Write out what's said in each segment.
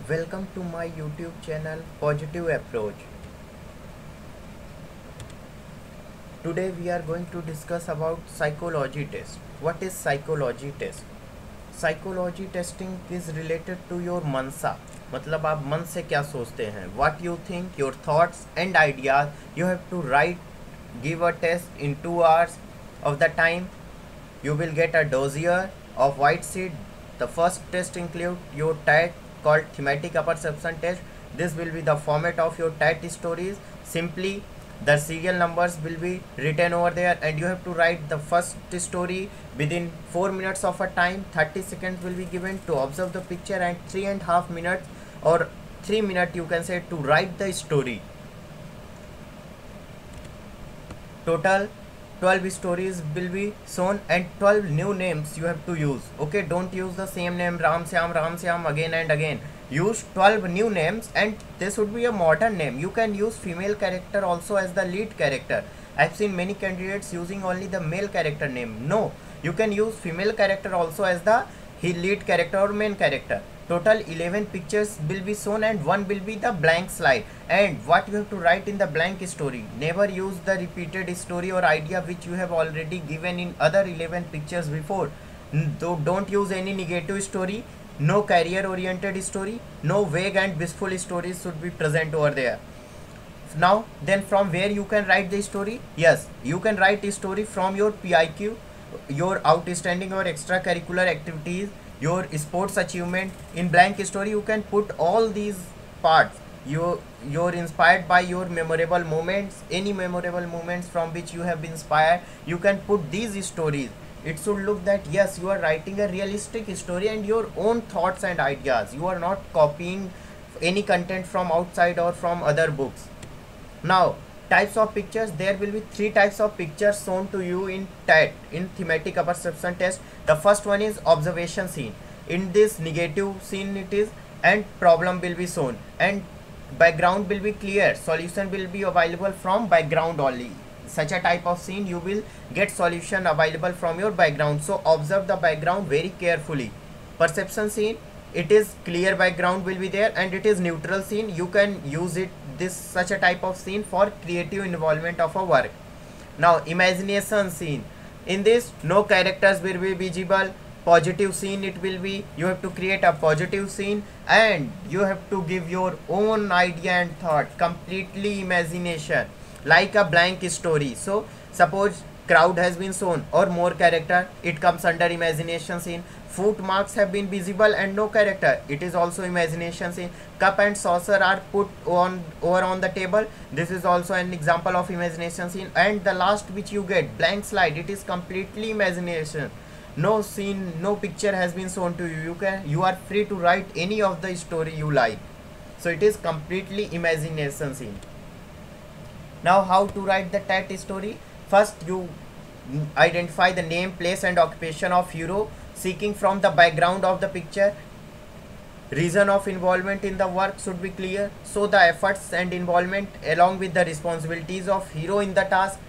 Welcome to my YouTube channel Positive Approach. Today we are going to discuss about psychology test. What is psychology test? Psychology testing is related to your mansa. मतलब आप मन से क्या सोचते हैं, what you think, your thoughts and ideas. You have to write, give a test in 2 hours of the time. You will get a dossier of white sheet. The first test include your TAT called thematic perception test. This will be the format of your TAT stories. Simply the serial numbers will be written over there and you have to write the first story within 4 minutes of a time. 30 seconds will be given to observe the picture and 3.5 minutes or 3 minutes you can say to write the story. Total 12 stories will be shown and 12 new names you have to use. Okay, don't use the same name Ram Syam again and again. Use 12 new names and this would be a modern name. You can use female character also as the lead character. I've seen many candidates using only the male character name. No, you can use female character also as the lead character or main character. Total 11 pictures will be shown and one will be the blank slide. And what you have to write in the blank story. Never use the repeated story or idea which you have already given in other 11 pictures before. Don't use any negative story. No career oriented story. No vague and wistful stories should be present over there. Now then from where you can write the story? Yes, you can write a story from your PIQ, your outstanding or extracurricular activities, your sports achievement. In blank story you can put all these parts. You're inspired by your memorable moments, any memorable moments from which you have been inspired, you can put these stories. It should look that yes, you are writing a realistic story and your own thoughts and ideas. You are not copying any content from outside or from other books. Now types of pictures, there will be 3 types of pictures shown to you in TAT, in thematic perception test. The first one is observation scene. In this negative scene it is, and problem will be shown and background will be clear. Solution will be available from background only. Such a type of scene you will get solution available from your background. So observe the background very carefully. Perception scene, it is clear background will be there and it is neutral scene. You can use it, this such a type of scene for creative involvement of a work. Now imagination scene, in this no characters will be visible. Positive scene it will be, you have to create a positive scene and you have to give your own idea and thought, completely imagination, like a blank story. So suppose crowd has been shown or more character, it comes under imagination scene. Footmarks have been visible and no character, it is also imagination scene. Cup and saucer are put over on the table, this is also an example of imagination scene. And the last which you get, blank slide, it is completely imagination. No scene, no picture has been shown to you. You are free to write any of the story you like. So it is completely imagination scene. Now how to write the TAT story? First you identify the name, place and occupation of hero, seeking from the background of the picture. Reason of involvement in the work should be clear. So the efforts and involvement along with the responsibilities of hero in the task.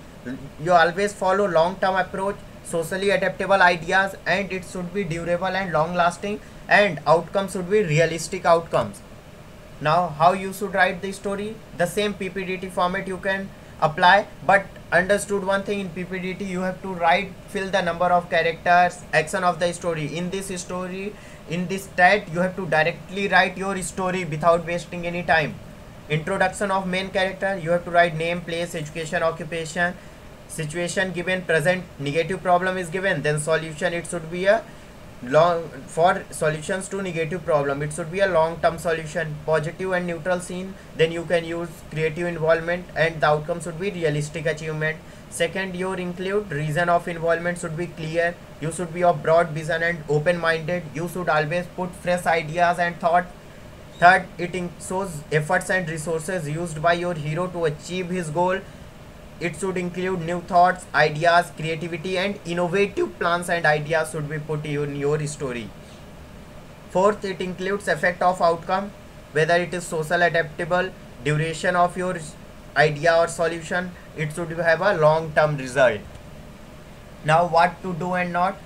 You always follow long-term approach, socially adaptable ideas, and it should be durable and long lasting, and outcomes should be realistic outcomes. Now how you should write the story? The same PPDT format you can apply, but understood one thing, in PPDT you have to write, fill the number of characters, action of the story. In this story, in this TAT you have to directly write your story without wasting any time. Introduction of main character, you have to write name, place, education, occupation, situation given, present, negative problem is given, then solution, it should be a long, for solutions to negative problem it should be a long-term solution. Positive and neutral scene, then you can use creative involvement and the outcome should be realistic achievement. Second, you include reason of involvement should be clear. You should be of broad vision and open-minded. You should always put fresh ideas and thought. Third, it shows efforts and resources used by your hero to achieve his goal. It should include new thoughts, ideas, creativity and innovative plans and ideas should be put in your story. Fourth, it includes effect of outcome, whether it is social adaptable, duration of your idea or solution, it should have a long-term result. Now what to do and not?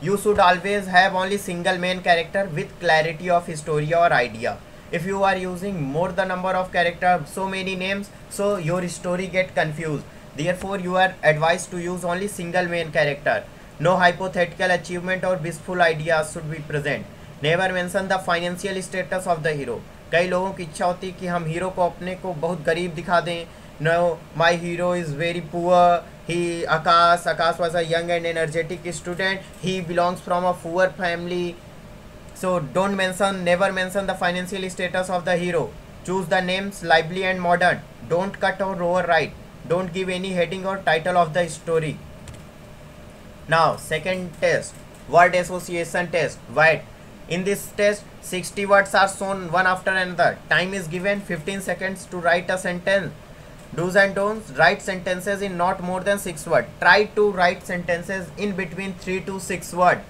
You should always have only single main character with clarity of story or idea. If you are using more the number of character, so many names, so your story get confused. Therefore you are advised to use only single main character. No hypothetical achievement or blissful ideas should be present. Never mention the financial status of the hero. कई लोगों की इच्छा होती है कि हम hero को अपने को बहुत गरीब दिखा दें. No, my hero is very poor. He Akash was a young and energetic student. He belongs from a poor family. So don't mention, never mention the financial status of the hero. Choose the names lively and modern. Don't cut or overwrite. Don't give any heading or title of the story. Now second test, word association test. Wait. In this test, 60 words are shown one after another. Time is given 15 seconds to write a sentence. Do's and don'ts. Write sentences in not more than 6 words. Try to write sentences in between 3 to 6 words.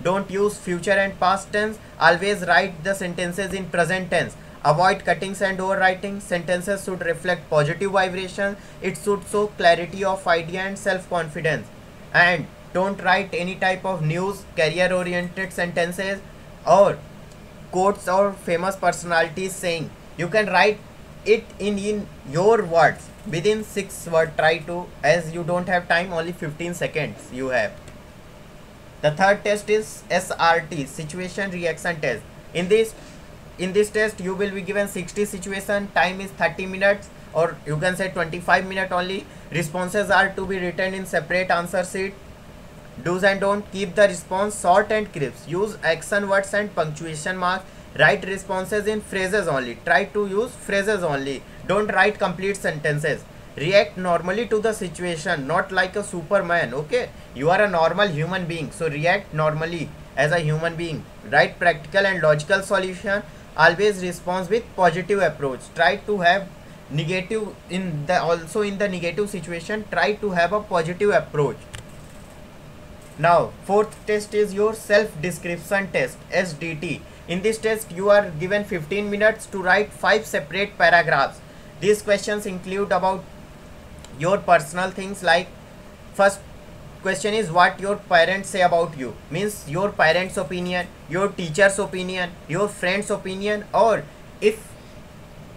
Don't use future and past tense. Always write the sentences in present tense. Avoid cuttings and overwriting. Sentences should reflect positive vibration. It should show clarity of idea and self-confidence. And don't write any type of news, career-oriented sentences or quotes or famous personalities saying. You can write it in your words within 6 words. Try to, as you don't have time, only 15 seconds you have. The third test is SRT, situation reaction test. In this test you will be given 60 situation. Time is 30 minutes or you can say 25 minutes only. Responses are to be written in separate answer sheet. Do's and don't. Keep the response short and crisp. Use action words and punctuation marks. Write responses in phrases only. Try to use phrases only. Don't write complete sentences. React normally to the situation, not like a superman. Okay, you are a normal human being, so react normally as a human being. Write practical and logical solution. Always respond with positive approach. Try to have negative in the negative situation. Try to have a positive approach. Now fourth test is your self description test, SDT. In this test you are given 15 minutes to write 5 separate paragraphs. These questions include about your personal things, like first question is what your parents say about you, means your parents opinion, your teacher's opinion, your friend's opinion, or if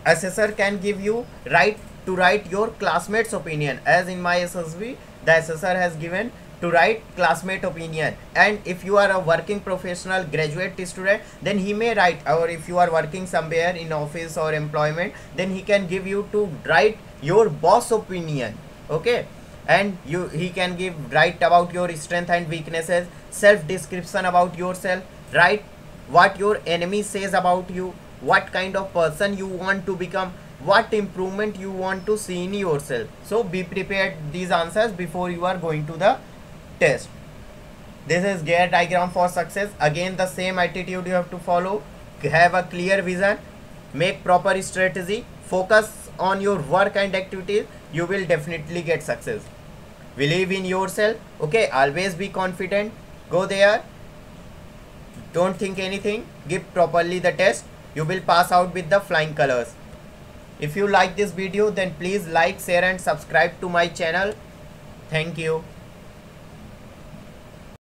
assessor can give you right to write your classmates opinion, as in my SSB the assessor has given to write classmate opinion. And if you are a working professional graduate student, then he may write, or if you are working somewhere in office or employment, then he can give you to write your boss opinion. Okay, and he can write about your strength and weaknesses. Self description about yourself. Write what your enemy says about you, what kind of person you want to become, what improvement you want to see in yourself. So be prepared these answers before you are going to the test. This is gear diagram for success. Again the same attitude you have to follow. Have a clear vision, make proper strategy, focus on your work and activities. You will definitely get success. Believe in yourself. Okay, always be confident. Go there, don't think anything, give properly the test. You will pass out with the flying colors. If you like this video, then please like, share and subscribe to my channel. Thank you.